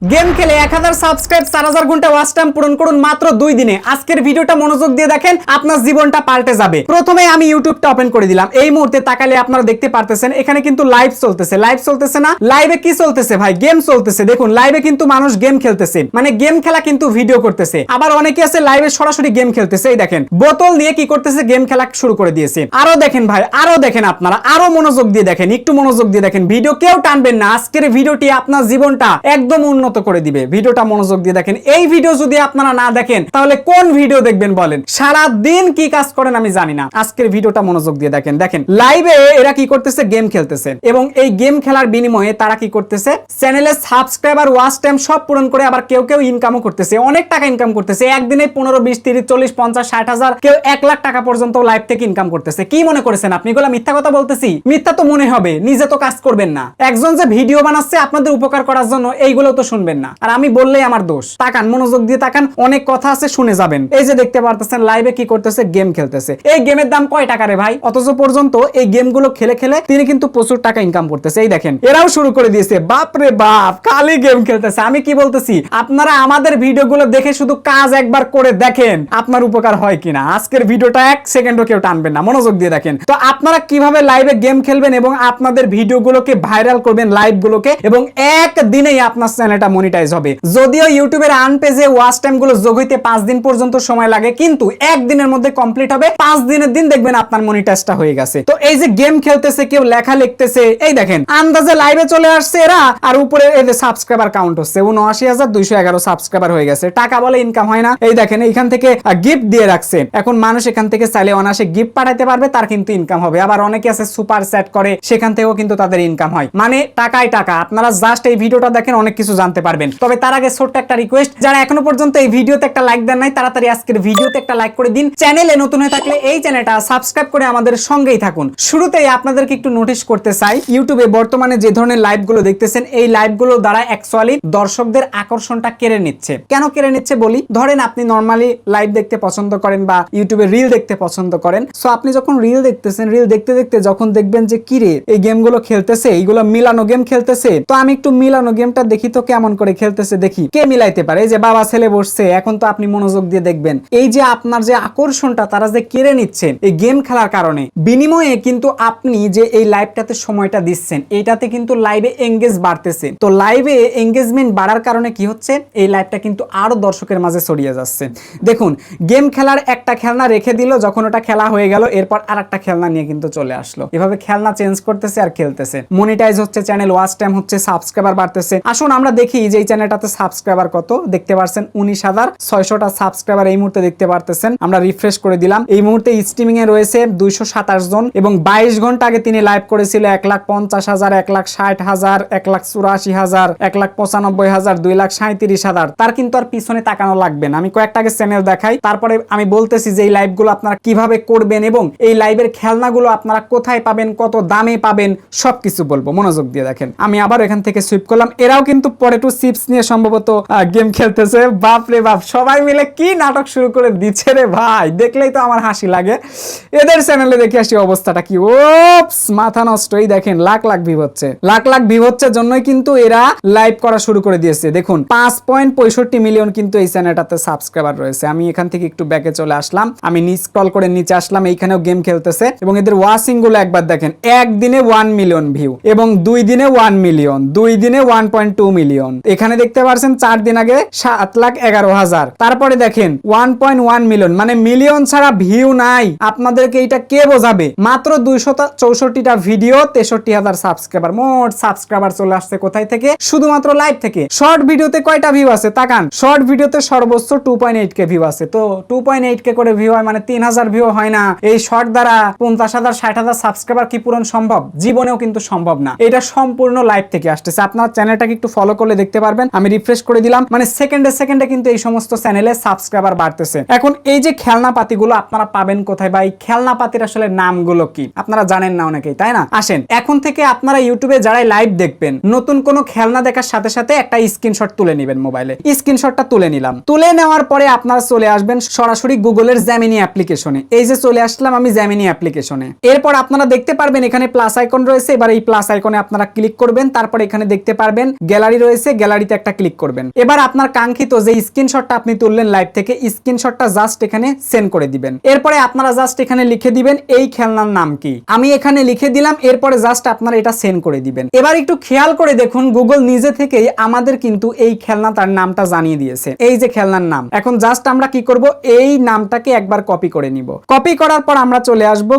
Game খেলে 1000 subscribe 4000 ঘন্টা watch time পূরণ করুন মাত্র 2 দিনে। আজকের ভিডিওটা মনোযোগ দিয়ে দেখেন, আপনার জীবনটা পাল্টে যাবে। প্রথমে আমি ইউটিউবটা ওপেন করে দিলাম। এই মুহূর্তে তাকালে আপনারা দেখতে পারতেছেন এখানে কিন্তু লাইভ চলতেছে না। লাইভে কি চলতেছে ভাই? গেম চলতেছে। দেখুন লাইভে কিন্তু মানুষ গেম খেলতেছে, মানে গেম খেলা কিন্তু ভিডিও করতেছে। আবার অনেকে আছে লাইভে সরাসরি গেম খেলতেছে। এই দেখেন বোতল নিয়ে কি করতেছে, গেম খেলা শুরু করে দিয়েছে। আরো দেখেন ভাই, আরো দেখেন, আপনারা আরো মনোযোগ দিয়ে দেখেন, একটু মনোযোগ দিয়ে দেখেন। ভিডিও কেউ টানবেন না। আজকের ভিডিওটি আপনার জীবনটা একদম উন্নত করে দিবে। ভিডিওটা মনোযোগ দিয়ে দেখেন। এই ভিডিও যদি আপনারা না দেখেন তাহলে কোন ভিডিও দেখবেন বলেন? সারা দিন কি কাজ করেন আমি জানি না। আজকের ভিডিওটা মনোযোগ দিয়ে দেখেন। দেখেন লাইভে এরা কি করতেছে, গেম খেলতেছে, এবং এই গেম খেলার বিনিময়ে তারা কি করতেছে, চ্যানেলে সাবস্ক্রাইবার ওয়াচ টাইম সব পূরণ করে আবার কেউ কেউ ইনকামও করতেছে, অনেক টাকা ইনকাম করতেছে। একদিনে 15, 20, 30, 40, 50, 60 হাজার, কেউ 1 লাখ টাকা পর্যন্ত লাইভ থেকে ইনকাম করতেছে। কি মনে করেছেন আপনি এগুলা মিথ্যা কথা বলতেছি? মিথ্যা তো মনে হবে, নিজে তো কাজ করবেন না। একজন যে ভিডিও বানাচ্ছে আপনাদের উপকার করার জন্য, এইগুলো তো শুনবেন না। আর আমি বললেই আমার দোষ। তাকান, মনোযোগ দিয়ে তাকান, অনেক কথা আছে, শুনে যাবেন। এই যে দেখতে পারতেছেন লাইভে কি করতেছে, গেম খেলতেছে। এই গেমের দাম কয় টাকা রে ভাই? অথচ পর্যন্ত এই গেমগুলো খেলে খেলে তিনি কিন্তু প্রচুর টাকা ইনকাম করতেছে। এই দেখেন এরাও শুরু করে দিয়েছে। বাপ রে বাপ, খালি গেম খেলতেছে। আমি কি বলতেছি, আপনারা আমাদের ভিডিওগুলো দেখে শুধু কাজ একবার করে দেখেন আপনার উপকার হয় কিনা। আজকের ভিডিওটা 1 সেকেন্ডও কেউ টানবেন না, মনোযোগ দিয়ে দেখেন। তো আপনারা কিভাবে লাইভে গেম খেলবেন এবং আপনাদের ভিডিওগুলোকে ভাইরাল করবেন, লাইভগুলোকে, এবং একদিনেই আপনার চ্যানেলটা মনিটাইজ হবে। যদিও ইউটিউবের আর্ন পেজে ওয়াচ টাইম গুলো যোগ হইতে 5 দিন পর্যন্ত সময় লাগে, কিন্তু একদিনের মধ্যে কমপ্লিট হবে। 5 দিনের দিন দেখবেন আপনার মনিটাইজটা হয়ে গেছে। তো এই যে গেম খেলতেছে, কেউ লেখা লিখতেছে, এই দেখেন আন্দাজে লাইভে চলে আসছে এরা, আর উপরে এই যে সাবস্ক্রাইবার কাউন্ট হচ্ছে ৭৯,২১১ সাবস্ক্রাইবার হয়ে গেছে। টাকা বলে ইনকাম হয় না। এই দেখেন এইখান থেকে গিফট দিয়ে রাখছে। এখন মানুষ এখান থেকে চাইলে অনায়াসে গিফট পাঠাতে পারবে, তার কিন্তু ইনকাম হবে। আবার অনেকে আছে সুপার চ্যাট করে, সেখান থেকেও কিন্তু তাদের ইনকাম হয়। মানে টাকায় টাকা। আপনারা জাস্ট এই ভিডিওটা দেখেন, অনেক কিছু জানতে পারবেন। তবে তার আগে ছোট্ট একটা রিকোয়েস্ট, যারা এখনো পর্যন্ত এই ভিডিওতে একটা লাইক দেন নাই, তাড়াতাড়ি আজকের ভিডিওতে একটা লাইক করে দিন। চ্যানেলে নতুন হয়ে থাকলে এই চ্যানেলটা সাবস্ক্রাইব করে আমাদের সঙ্গেই থাকুন। শুরুতেই আপনাদেরকে একটু নোটিশ করতে চাই, ইউটিউবে বর্তমানে যে ধরনের লাইভগুলো দেখতেছেন, এই লাইভগুলো দ্বারা অ্যাকচুয়ালি দর্শকদের আকর্ষণটা কেড়ে নিচ্ছে। কেন কেড়ে নিচ্ছে বলি, ধরেন আপনি নরমালি লাইভ দেখতে পছন্দ করেন বা ইউটিউবে রিল দেখতে পছন্দ করেন। সো আপনি যখন রিল দেখতেছেন, রিল দেখতে দেখতে যখন দেখবেন যে কি রে এই গেমগুলো খেলতেছে, এইগুলো মিলানো গেম খেলতেছে, তো আমি একটু মিলানো গেমটা দেখি তো কেমন করে খেলতেছে, দেখি কে মিলাইতে পারে। এই যে বাবা ছেলে বসছে, এখন তো আপনি মনোযোগ দিয়ে দেখবেন এই যে আপনার যে আকর্ষণটা তারা যে কেড়ে নিচ্ছেন এই গেম খেলার কারণে। বিনিময়ে কিন্তু আপনি যে এই লাইভটাতে সময়টা দিচ্ছেন, এইটাতে কিন্তু লাইভে এঙ্গেজ বাড়তেছে। তো লাইভে এঙ্গেজমেন্ট বাড়ার কারণে কি হচ্ছে, এই লাইভটা কিন্তু আরো দর্শকের মাঝে ছড়িয়ে যাচ্ছে। দেখুন গেম খেলার একটা খেলনা রেখে দিল, যখন ওটা খেলা হয়ে গেল এরপর আরেকটা খেলনা নিয়ে কিন্তু চলে আসলো। এভাবে খেলনা চেঞ্জ করতেছে আর খেলতেছে। মনিটাইজ হচ্ছে চ্যানেল, ওয়াচ টাইম হচ্ছে, সাবস্ক্রাইবার বাড়তেছে। আসুন আমরা দেখি যে এই চ্যানেলটাতে সাবস্ক্রাইবার কত। দেখতে পাচ্ছেন 19,600টা সাবস্ক্রাইবার এই মুহূর্তে দেখতে পারতেছেন। আমরা রিফ্রেশ করে দিলাম। এই মুহূর্তে স্ট্রিমিং এ রয়েছে 227 জন, এবং 22 ঘন্টা আগে তিনি লাইভ করেছিল 1,50,000, 1,60,000, 1,84,000, 1,95,000, 2,37,000। তার কিন্তু আর পিছনে তাকানো লাগবে না। আমি কয়েকটা আগে চ্যানেল দেখাই, তারপরে আমি বলতেছি যে এই লাইভগুলো আপনারা কিভাবে করবেন এবং এই লাইভের খেলনাগুলো আপনারা কোথায় পাবেন, কত দামে পাবেন, সবকিছু বলবো। মনোযোগ দিয়ে দেখেন। আমি আবার এখান থেকে সুইপ করলাম। এরাও কিন্তু পটেটো চিপস নিয়ে সম্ভবত গেম খেলতেছে। বাপ রে বাপ, সবাই মিলে কি নাটক শুরু করে দিচ্ছে রে ভাই, দেখলেই তো আমার হাসি লাগে। এদের চ্যানেলে দেখে আসি অবস্থাটা কি। ওপস, মাথা নষ্ট। এই দেখেন লাখ লাখ ভিউ হচ্ছে, লাখ লাখ ভিউ হচ্ছে জন্যই কিন্তু এরা লাইভ করা শুরু করে দিয়েছে। দেখুন 5.65 মিলিয়ন কিন্তু এই চ্যানেলটাতে সাবস্ক্রাইবার রয়েছে। আমি এখান থেকে একটু ব্যাকে চলে আসলাম, আমি স্ক্রল করে নিচে আসলাম, এইখানেও গেম খেলতেছে, এবং এদের ওয়াচিং গুলো একবার দেখেন। একদিনে 1 মিলিয়ন ভিউ, এবং 2 দিনে 1 মিলিয়ন, 2 দিনে 1.2 মিলিয়ন। এখানে দেখতে পাচ্ছেন 4 দিন আগে 7,11,000। তারপরে দেখেন 1.1 মিলিয়ন, মানে মিলিয়ন ছাড়া ভিউ নাই। আপনাদেরকে এটা কে বোঝাবে? মাত্র 264টা ভিডিও, 63,000 সাবস্ক্রাইবার। মোট সাবস্ক্রাইবার চলে আসছে কোথায় থেকে? শুধুমাত্র লাইভ থেকে। শর্ট ভিডিওতে কয়টা ভিউ আছে তাকান। শর্ট ভিডিওতে সর্বোচ্চ 2.8K ভিউ আছে। তো 2.8K করে ভিউ হয় মানে 3,000 ভিউ হয় না? এই শর্ট দ্বারা 50,000, 60,000 সাবস্ক্রাইবার কি পূরণ সম্ভব? জীবনেও কিন্তু সম্ভব না। এটা সম্পূর্ণ লাইভ থেকে আসতেছে। আপনার চ্যানেলটাকে একটু ফলো করলে দেখতে পারবেন। আমি রিফ্রেশ করে দিলাম, মানে সেকেন্ডে সেকেন্ডে কিন্তু এই সমস্ত চ্যানেলে সাবস্ক্রাইবার বাড়তেছে। এখন এই যে খেলনা পাতিগুলো আপনারা পাবেন কোথায়, বা এই খেলনা পাতির আসলে নামগুলো কি আপনারা জানেন না অনেকেই, তাই না? আসেন এখন থেকে আপনারা ইউটিউবে যারাই লাইভ দেখবেন, নতুন কোনো খেলনা দেখার সাথে সাথে একটা স্ক্রিনশট তুলে নেবেন মোবাইলে। স্ক্রিনশটটা তুলে নিলাম। তুলে নেওয়ার পরে আপনারা চলে আসবেন সরাসরি গুগলের জেমিনি অ্যাপ্লিকেশনে। এই যে চলে আসলাম আমি জেমিনি অ্যাপ্লিকেশনে। এরপর আপনারা দেখতে পারবেন এখানে প্লাস আইকন রয়েছে। এবার এই প্লাস আইকনে আপনারা ক্লিক করবেন। তারপর এখানে দেখতে পারবেন গ্যালারি রয়েছে, নিচে গ্যালারিতে একটা ক্লিক করবেন। এবার আপনার কাঙ্ক্ষিত যে স্ক্রিনশটটা আপনি তুললেন লাইভ থেকে, স্ক্রিনশটটা জাস্ট এখানে সেন্ড করে দিবেন। এরপরে আপনারা জাস্ট এখানে লিখে দিবেন এই খেলনার নাম কি। আমি এখানে লিখে দিলাম, এরপরে জাস্ট আপনারা এটা সেন্ড করে দিবেন। এবার একটু খেয়াল করে দেখুন, গুগল নিজে থেকেই আমাদের কিন্তু এই খেলনাটার নামটা জানিয়ে দিয়েছে, এই যে খেলনার নাম। এখন জাস্ট আমরা কি করব, এই নামটাকে একবার কপি করে নিব। কপি করার পর আমরা চলে আসব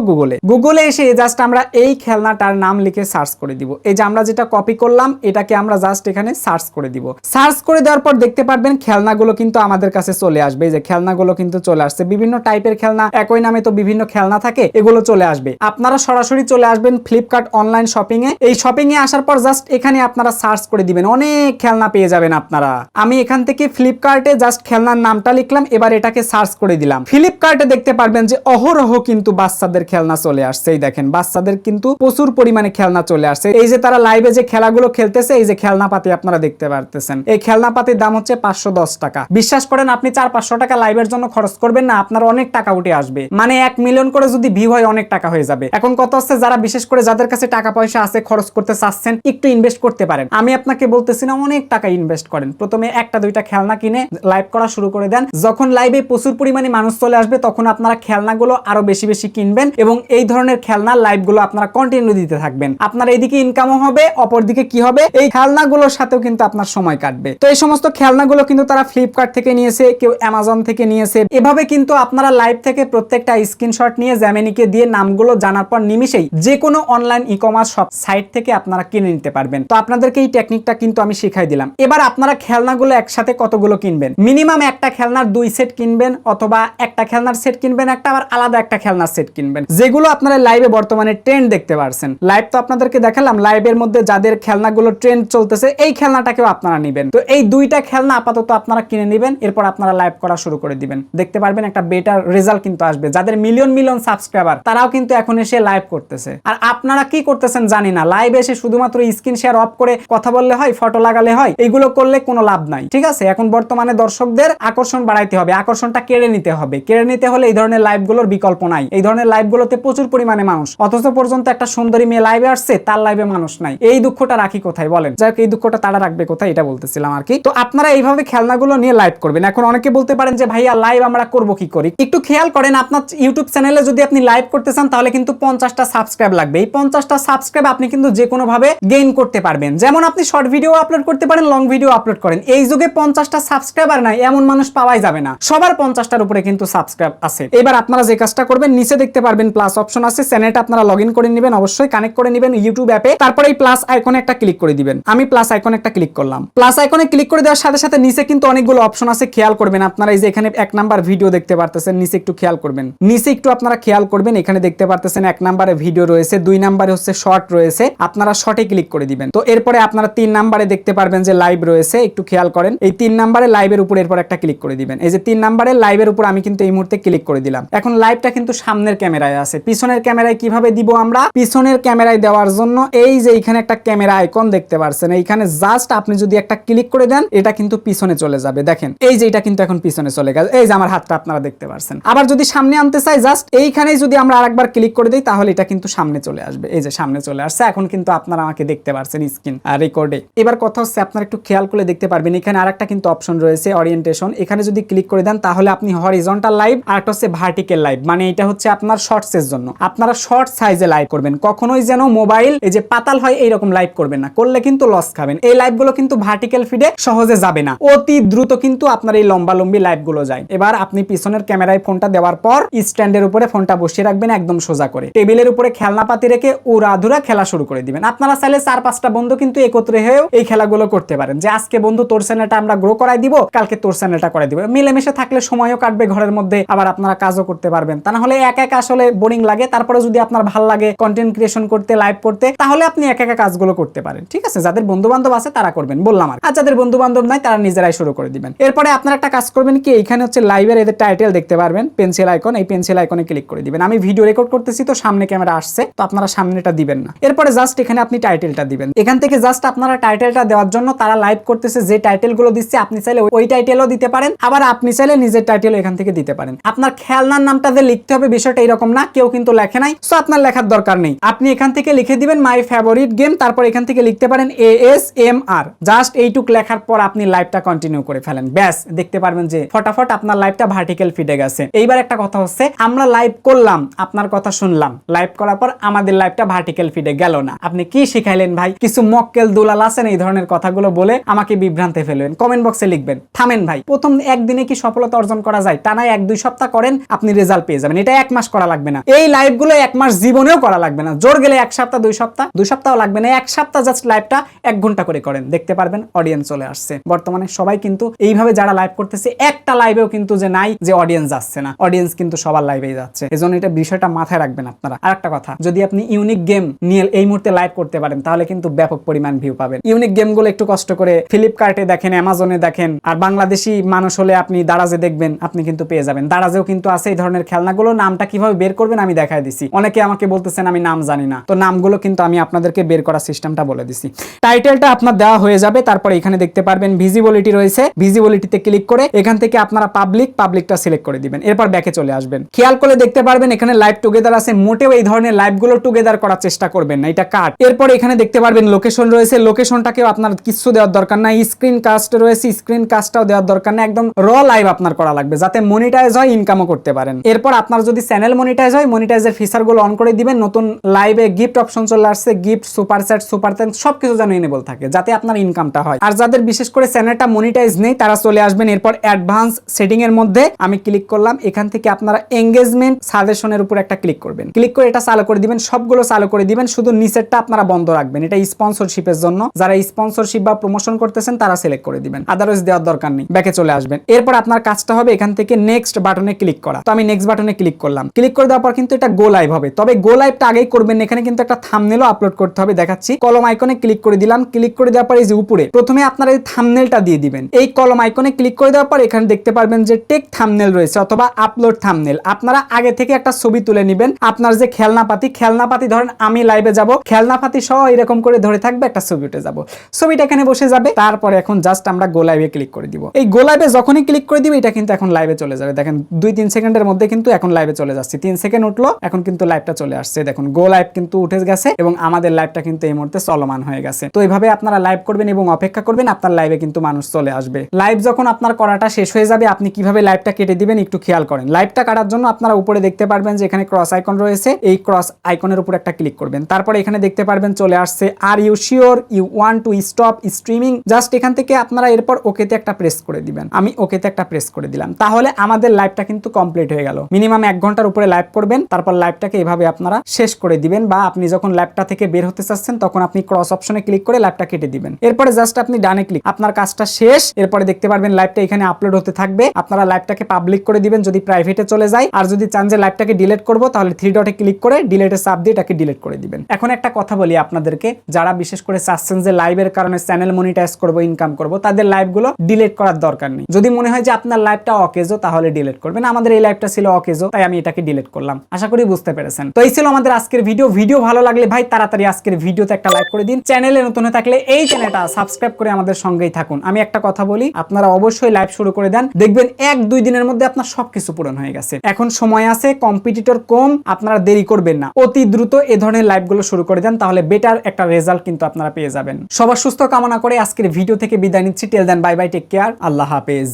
গুগলে এসে জাস্ট আমরা এই খেলনাটার নাম লিখে সার্চ করে দিব। এই যে আমরা যেটা কপি করলাম এটাকে আমরা জাস্ট এখানে সার্চ করে দিব। সার্চ করে দেওয়ার পর দেখতে পারবেন খেলনাগুলো কিন্তু আমাদের কাছে চলে আসবে। এই যে খেলনাগুলো কিন্তু চলে আসছে, বিভিন্ন টাইপের খেলনা, একই নামে তো বিভিন্ন খেলনা থাকে, এগুলো চলে আসবে। আপনারা সরাসরি চলে আসবেন ফ্লিপকার্ট অনলাইন শপিং এ। এই শপিং এ আসার পর জাস্ট এখানে আপনারা সার্চ করে দিবেন, অনেক খেলনা পেয়ে যাবেন আপনারা। আমি এখান থেকে ফ্লিপকার্টে জাস্ট খেলনার নামটা লিখলাম, এবার এটাকে সার্চ করে দিলাম। ফ্লিপকার্টে দেখতে পারবেন যে অহরহ কিন্তু বাচ্চাদের খেলনা চলে আসছে। এই দেখেন বাচ্চাদের কিন্তু প্রচুর পরিমাণে খেলনা চলে আসছে। এই যে তারা লাইভে যে খেলাগুলো খেলতেছে, এই যে খেলনাপাতি আপনারা দেখতে পারতেছেন, এই খেলনাপাতির দাম হচ্ছে 510 টাকা। বিশ্বাস করেন আপনি 400-500 টাকা লাইভের জন্য খরচ করবেন না, আপনার অনেক টাকা উঠে আসবে। মানে 1 মিলিয়ন করে যদি ভিউ হয় অনেক টাকা হয়ে যাবে। এখন কত হচ্ছে, যারা বিশেষ করে যাদের কাছে টাকা পয়সা আছে, খরচ করতে চাচ্ছেন, একটু ইনভেস্ট করতে পারেন। আমি আপনাকে বলতেছি না অনেক টাকা ইনভেস্ট করেন, প্রথমে 1-2টা খেলনা কিনে লাইভ করা শুরু করে দেন। যখন লাইভে প্রচুর পরিমাণে মানুষ চলে আসবে তখন আপনারা খেলনাগুলো আরো বেশি বেশি কিনবেন এবং এই ধরনের খেলনা লাইভগুলো আপনারা কন্টিনিউ দিতে থাকবেন। আপনার এইদিকে ইনকামও হবে, অপরদিকে কি হবে, এই খেলনাগুলোর সাথেও কিন্তু আপনার সময় কাটবে। তো এই সমস্ত খেলনাগুলো কিন্তু তারা ফ্লিপকার্ট থেকে নিয়েছে, কেউ অ্যামাজন থেকে নিয়েছে। এভাবে কিন্তু আপনারা লাইভ থেকে প্রত্যেকটা স্ক্রিনশট নিয়ে জ্যামিনিকে দিয়ে নামগুলো জানার পর নিমিশেই যে কোনো অনলাইন ই-কমার্স সব সাইট থেকে আপনারা কিনে নিতে পারবেন। তো আপনাদেরকে এই টেকনিকটা কিন্তু আমি শিখাই দিলাম। এবার আপনারা খেলনাগুলো একসাথে কতগুলো কিনবেন, মিনিমাম একটা খেলনার 2 সেট কিনবেন, অথবা একটা খেলনার সেট কিনবেন একটা, আবার আলাদা একটা খেলনার সেট কিনবেন। যেগুলো আপনারা লাইভে বর্তমানে ট্রেন্ড দেখতে পারছেন, লাইভ তো আপনাদেরকে দেখালাম, লাইভের মধ্যে যাদের খেলনাগুলো ট্রেন্ড চলতেছে এই খেলনাটাকেও আপনারা নেবেন। তো এই 2টা খেলনা আপাতত আপনারা কিনে নেবেন, এরপর আপনারা লাইভ করা শুরু করে দিবেন। দেখতে পারবেন একটা বেটার রেজাল্ট কিন্তু আসবে। যাদের মিলিয়ন মিলিয়ন সাবস্ক্রাইবার তারাও কিন্তু এখন এসে লাইভ করতেছে। আর আপনারা কি করতেছেন জানি না, লাইভ এসে শুধুমাত্র স্ক্রিন শেয়ার অফ করে কথা বললে হয়, ফটো লাগালে হয়, এইগুলো করলে কোনো লাভ নাই। ঠিক আছে, এখন বর্তমানে দর্শকদের আকর্ষণ বাড়াইতে হবে, আকর্ষণটা কেড়ে নিতে হবে। কেড়ে নিতে হলে এই ধরনের লাইভগুলোর বিকল্প নাই। এই ধরনের লাইভগুলোতে প্রচুর পরিমাণে মানুষ, অথচ পর্যন্ত একটা সুন্দরী মেয়ে লাইভে আসছে, তার লাইভে মানুষ নাই। এই দুঃখটা রাখি কোথায় বলেন? যাই হোক, এই দুঃখটা তারা রাখবে কোথায়, এটা বলতেছিলাম আর কি। তো আপনারা এইভাবে খেলনাগুলো নিয়ে লাইভ করবেন। এখন অনেকে বলতে পারেন যে ভাইয়া লাইভ আমরা করব কি করি? একটু খেয়াল করেন, আপনার ইউটিউব চ্যানেলে যদি আপনি লাইভ করতে চান তাহলে কিন্তু 50টা সাবস্ক্রাইব লাগবে। এই 50টা সাবস্ক্রাইব আপনি কিন্তু যে কোনো ভাবে গেইন করতে পারবেন। যেমন আপনি শর্ট ভিডিও আপলোড করতে পারেন, লং ভিডিও আপলোড করেন। এই যুগে 50টা সাবস্ক্রাইবার নাই এমন মানুষ পাওয়াই যাবে না, সবার 50টার উপরে কিন্তু সাবস্ক্রাইব আছে। এবার আপনারা যে কাজটা করবেন, নিচে দেখতে পারবেন প্লাস অপশন আছে, চ্যানেলটা আপনারা লগইন করে নেবেন, অবশ্যই কানেক্ট করে নেবেন ইউটিউব অ্যাপে। তারপরে এই প্লাস আইকনে একটা ক্লিক করে দিবেন। আমি প্লাস আইকনে একটা ক্লিক করলাম। প্লাস আইকনে ক্লিক করে দেওয়ার সাথে সাথে নিচে কিন্তু অনেকগুলো অপশন আছে, খেয়াল করবেন আপনারা। এই যে এখানে 1 নাম্বার ভিডিও দেখতে পারতেছেন, নিচে একটু খেয়াল করবেন, নিচে একটু আপনারা খেয়াল করবেন। এখানে দেখতে পারতেছেন 1 নাম্বারে ভিডিও রয়েছে, 2 নাম্বারে হচ্ছে শর্ট রয়েছে, আপনারা শর্টে ক্লিক করে দিবেন। তো এরপরে আপনারা 3 নাম্বারে দেখতে পারবেন যে লাইভ রয়েছে, একটু খেয়াল করেন। এই 3 নাম্বারে লাইভের উপর এরপর একটা ক্লিক করে দিবেন। এই যে 3 নাম্বারে লাইভের উপর আমি কিন্তু এই মুহূর্তে ক্লিক করে দিলাম। এখন লাইভটা কিন্তু সামনের ক্যামেরায় আছে, পিছনের ক্যামেরায় কিভাবে দিব আমরা? পিছনের ক্যামেরায় দেওয়ার জন্য এই যে এখানে একটা ক্যামেরা আইকন দেখতে পাচ্ছেন, এইখানে জাস্ট আপনি যদি একটা ক্লিক করে দেন এটা কিন্তু পিছনে চলে যাবে। দেখেন এই যে এটা কিন্তু এখন পিছনে চলে গেছে, এই যে আমার হাতটা আপনারা দেখতে পাচ্ছেন। আবার যদি সামনে আনতে চাই জাস্ট এইখানেই যদি আমরা আরেকবার ক্লিক করে দিই তাহলে এটা কিন্তু সামনে চলে আসবে। এই যে সামনে চলে আসছে, এখন কিন্তু আপনারা আমাকে দেখতে পাচ্ছেন স্ক্রিন রেকর্ডে। এবার কথা হচ্ছে আপনারা একটু খেয়াল করে দেখতে পারবেন, এখানে আরেকটা কিন্তু অপশন রয়েছে ওরিয়েন্টেশন, এখানে যদি ক্লিক করে দেন তাহলে আপনি হরিজন্টাল লাইভ আর একটা হচ্ছে ভার্টিক্যাল লাইভ, মানে এটা হচ্ছে আপনার শর্টস এর জন্য। আপনারা শর্ট সাইজে লাইভ করবেন, কখনোই যেন মোবাইল এই যে পাতাল হয় এইরকম লাইভ করবেন না, করলে কিন্তু লস খাবেন। এই লাইভগুলো কিন্তু ভার্টিক্যাল ফিডে সহজে যাবে না, অতি দ্রুত কিন্তু আপনার এই লম্বা লম্বি লাইভগুলো যায়। এবার আপনি পিছনের ক্যামেরায় ফোনটা দেওয়ার পর স্ট্যান্ডের উপরে ফোনটা বসিয়ে রাখবেন একদম সোজা করে, টেবিলের উপরে খেলনাপাতি রেখে উড়াধুরা খেলা শুরু করে দিবেন। আপনারা চাইলে 4-5টা বন্ধু কিন্তু একত্রে হয়েও এই খেলাগুলো করতে পারেন, যে আজকে বন্ধু তোর চ্যানেলটা আমরা গ্রো করাই দিব, কালকে তোর চ্যানেলটা করে দিব। মিলেমিশে থাকলে সময়ও কাটবে ঘরের মধ্যে, আবার আপনারা কাজও করতে পারবেন। তা না হলে একা একা আসলে বোরিং লাগে। তারপরে যদি আপনার ভালো লাগে কন্টেন্ট ক্রিয়েশন করতে, লাইভ করতে, তাহলে আপনি একা একা কাজগুলো করতে পারেন। ঠিক আছে, যাদের বন্ধু বান্ধব আছে তারা করবেন বললাম, আর যাদের বন্ধু বান্ধব নাই তারা নিজেরাই শুরু করে দিবেন। এরপরে আপনারা একটা কাজ করবেন কি, এখানে হচ্ছে লাইভের এদের টাইটেল দেখতে পারবেন, পেন্সিল আইকন, এই পেন্সিল আইকনে ক্লিক করে দিবেন। আমি ভিডিও রেকর্ড করতেছি তো সামনে ক্যামেরা আসছে, তো আপনারা সামনেটা দিবেন না। এরপরে জাস্ট এখানে আপনি টাইটেলটা দিবেন। এখান থেকে জাস্ট আপনারা টাইটেলটা দেওয়ার জন্য তারা লাইভ করতেছে যে টাইটেল গুলো দিচ্ছে, আপনি চাইলে ওই টাইটেলও দিতে পারেন, আবার আপনি চাইলে নিজের টাইটেল এখান থেকে দিতে পারেন। আপনার খেলনার নামটা যে লিখতে হবে বিষয়টা এরকম না, কেউ কিন্তু লেখে নাই, সো আপনার লেখার দরকার নেই। আপনি এখান থেকে লিখে দিবেন মাই ফেভারিট গেম, তারপর এখান থেকে লিখতে পারেন ASMR। আমার, জাস্ট এইটুক লেখার পর আপনি লাইভটা কন্টিনিউ করে ফেলেন, ব্যাস দেখতে পারবেন যে ফটাফট আপনার লাইভটা ভার্টিক্যাল ফিডে গেছে। এইবার একটা কথা হচ্ছে, আমরা লাইভ করলাম, আপনার কথা শুনলাম, লাইভ করার পর আমাদের লাইভটা ভার্টিক্যাল ফিডে গেল না। আপনি কি শিখাইলেন ভাই? কিছু মক্কেল দুলাল আছেন এই ধরনের কথাগুলো বলে আমাকে বিভ্রান্তে ফেলবেন, কমেন্ট বক্সে লিখবেন। থামেন ভাই, প্রথম একদিনে কি সফলতা অর্জন করা যায়? টানা 1-2 সপ্তাহ করেন, আপনি রেজাল্ট পেয়ে যাবেন। এটা 1 মাস করা লাগবে না, এই লাইভগুলো 1 মাস জীবনেও করা লাগবে না, জোর গেলে 1 সপ্তাহ 2 সপ্তাহ লাগবে না, 1 সপ্তাহ জাস্ট লাইভটা 1 ঘন্টা করে করেন, দেখতে পারবেন অডিয়েন্স চলে আসছে। বর্তমানে সবাই কিন্তু এইভাবে যারা লাইভ করতেছে, একটা লাইভেও কিন্তু যে নাই যে অডিয়েন্স যাচ্ছে না, অডিয়েন্স কিন্তু সবার লাইভেই যাচ্ছে। এজন্য এটা বিষয়টা মাথায় রাখবেন আপনারা। আর একটা কথা, যদি আপনি ইউনিক গেম নিয়ে এই মুহূর্তে লাইভ করতে পারেন তাহলে কিন্তু ব্যাপক পরিমাণ ভিউ পাবেন। ইউনিক গেমগুলো একটু কষ্ট করে ফ্লিপকার্টে দেখেন, অ্যামাজনে দেখেন, আর বাংলাদেশি মানুষ হলে আপনি দারাজে দেখবেন, আপনি কিন্তু পেয়ে যাবেন। দারাজেও কিন্তু আছে এই ধরনের খেলনাগুলো, নামটা কিভাবে বের করবেন আমি দেখাই দিছি। অনেকে আমাকে বলতেছেন আমি নাম জানি না, তো নামগুলো কিন্তু আমি আপনাদেরকে বের করার সিস্টেমটা বলে দিছি। টাইটেলটা আপনার দেওয়া হয়ে যাবে, তারপরে এখানে দেখতে পারবেন ভিজিবিলিটি রয়েছে, ভিজিবিলিটিতে ক্লিক করে এখান থেকে আপনারা পাবলিকটা সিলেক্ট করে দিবেন, এরপর ব্যাকে চলে আসবেন। খেয়াল করে দেখতে পারবেন এখানে লাইভ টুগেদার আছে, মোটেও এই ধরনের লাইভগুলো টুগেদার করার চেষ্টা করবেন না, এটা কাট। এরপর এখানে দেখতে পারবেন লোকেশন রয়েছে, লোকেশনটাকেও আপনার কিছু দেওয়ার দরকার নাই। স্ক্রিন কাস্ট রয়েছে, স্ক্রিন কাস্টটাও দেওয়ার দরকার নাই, একদম র লাইভ আপনার করা লাগবে যাতে মনিটাইজ হয়, ইনকামও করতে পারেন। এরপর আপনার যদি চ্যানেল মনিটাইজ হয়, মনিটাইজের ফিচারগুলো অন করে দিবেন। নতুন লাইভে গিফট অপশন চলে আসছে, gift, super chat, super thanks সবকিছু যেন এনেবল থাকে যাতে আপনার ইনকামটা হয়। আর যাদের বিশেষ করে চ্যানেলটা মনিটাইজ নেই তারা চলে আসবেন এরপর অ্যাডভান্স সেটিং এর মধ্যে, আমি ক্লিক করলাম। এখান থেকে আপনারা এঙ্গেজমেন্ট সাজেশনের উপর একটা ক্লিক করবেন, ক্লিক করে এটা চালু করে দিবেন, সবগুলো চালু করে দিবেন, শুধু নিচেরটা আপনারা বন্ধ রাখবেন। এটা স্পন্সরশিপের জন্য, যারা স্পন্সরশিপ বা প্রমোশন করতেছেন তারা সিলেক্ট করে দিবেন, আদারওয়াইজ দেওয়ার দরকার নেই। ব্যাকে চলে আসবেন, এরপর আপনার কাজটা হবে এখান থেকে নেক্সট বাটনে ক্লিক করা। তো আমি নেক্সট বাটনে ক্লিক করলাম, ক্লিক করে দেওয়ার পর কিন্তু এটা গো লাইভ হবে। তবে গো লাইভটা আগেই করবেন, এখানে কিন্তু একটা থাম্বনেলও আপলোড করতে হবে, দেখাচ্ছি। কলম আইকনে ক্লিক করে দিলাম, ক্লিক করে দেওয়ার পর এই যে উপরে প্রথমে আপনারা এই থাম্বনেলটা দিয়ে দিবেন। এই কলম আইকনে ক্লিক করে দেওয়ার পর এখানে দেখতে পারবেন যে টেক থাম্বনেল রয়েছে অথবা আপলোড থাম্বনেল। আপনারা আগে থেকে একটা ছবি তুলে নেবেন, আপনার যে খেলনাপাতি ধরেন আমি লাইভে যাব, খেলনাপাতি সহ এরকম করে ধরে থাকবে, একটা ছবি উঠে যাব, ছবিটা এখানে বসে যাবে। তারপরে এখন জাস্ট আমরা গো লাইভে ক্লিক করে দিব। এই গো লাইভে যখনই ক্লিক করে দিবে এটা কিন্তু এখন লাইভে চলে যাবে। দেখেন 2-3 সেকেন্ডের মধ্যে কিন্তু এখন লাইভে চলে যাচ্ছে, 3 সেকেন্ড উঠলো, এখন কিন্তু লাইভটা চলে আসছে। দেখুন গো লাইভ কিন্তু উঠে গেছে এবং আমাদের লাইভটা কিন্তু এই মুহূর্তে চলমান হয়ে গেছে। তো এইভাবে আপনারা লাইভ করবেন এবং অপেক্ষা করবেন, আপনার লাইভে কিন্তু মানুষ চলে আসবে। লাইভ যখন আপনার করাটা শেষ হয়ে যাবে, আপনি কিভাবে লাইভটা কেটে দিবেন একটু খেয়াল করেন। লাইভটা কাটার জন্য আপনারা উপরে দেখতে পারবেন যে এখানে ক্রস আইকন রয়েছে, এই ক্রস আইকনের উপর একটা ক্লিক করবেন। তারপরে এখানে দেখতে পারবেন চলে আসছে আর you sure you want to stop streaming, just এখান থেকে আপনারা এরপর ওকেতে একটা প্রেস করে দিবেন। আমি ওকেতে একটা প্রেস করে দিলাম, তাহলে আমাদের লাইভটা কিন্তু কমপ্লিট হয়ে গেল। মিনিমাম 1 ঘন্টার উপরে লাইভ করবেন, তারপর লাইভটাকে এভাবে আপনারা শেষ করে দিবেন, বা আপনি যখন লাইভটা থেকে বের হতে চাচ্ছেন তখন আপনি ক্রস অপশনে ক্লিক করে লাইভটা কেটে দিবেন। এরপরে জাস্ট আপনি ডানে ক্লিক, আপনার কাজটা শেষ। এরপরে দেখতে পারবেন লাইভটা এখানে আপলোড হতে থাকবে, আপনারা লাইভটাকে পাবলিক করে দিবেন যদি প্রাইভেটে চলে যায়। আর যদি চান যে লাইভটাকে ডিলিট করব তাহলে 3 ডটে ক্লিক করে ডিলিটে চাপ দিয়ে এটাকে ডিলিট করে দিবেন। এখন একটা কথা বলি আপনাদেরকে, যারা বিশেষ করে চাচ্ছেন যে লাইভের কারণে চ্যানেল মনিটাইজ করব, ইনকাম করব, তাদের লাইভগুলো ডিলিট করার দরকার নেই। যদি মনে হয় যে আপনার লাইভটা অকেজো তাহলে ডিলিট করবেন। আমাদের এই লাইভটা ছিল অকেজো, তাই আমি এটাকে ডিলিট করলাম। আশা করি বুঝতে পেরেছেন। তো এই ছিল আমাদের আজকের ভিডিও ভালো লাগলে ভাই তাড়াতাড়ি আজকের ভিডিওতে একটা লাইক করে দিন। চ্যানেলে নতুন হয়ে থাকলে এই চ্যানেলটা সাবস্ক্রাইব করে আমাদের সঙ্গেই থাকুন। আমি একটা কথা বলি, আপনারা অবশ্যই লাইভ শুরু করে দেন, দেখবেন 1-2 দিনের মধ্যে আপনার সবকিছু পূরণ হয়ে গেছে। এখন সময় আছে, কম্পিটিটর কম, আপনারা দেরি করবেন না, অতি দ্রুত এ ধরনের লাইভগুলো শুরু করে দেন, তাহলে বেটার একটা রেজাল্ট কিন্তু আপনারা পেয়ে যাবেন। সবার সুস্থ কামনা করে আজকের ভিডিও থেকে বিদায় নিচ্ছি। Till then, bye bye, take care, আল্লাহ হাফেজ।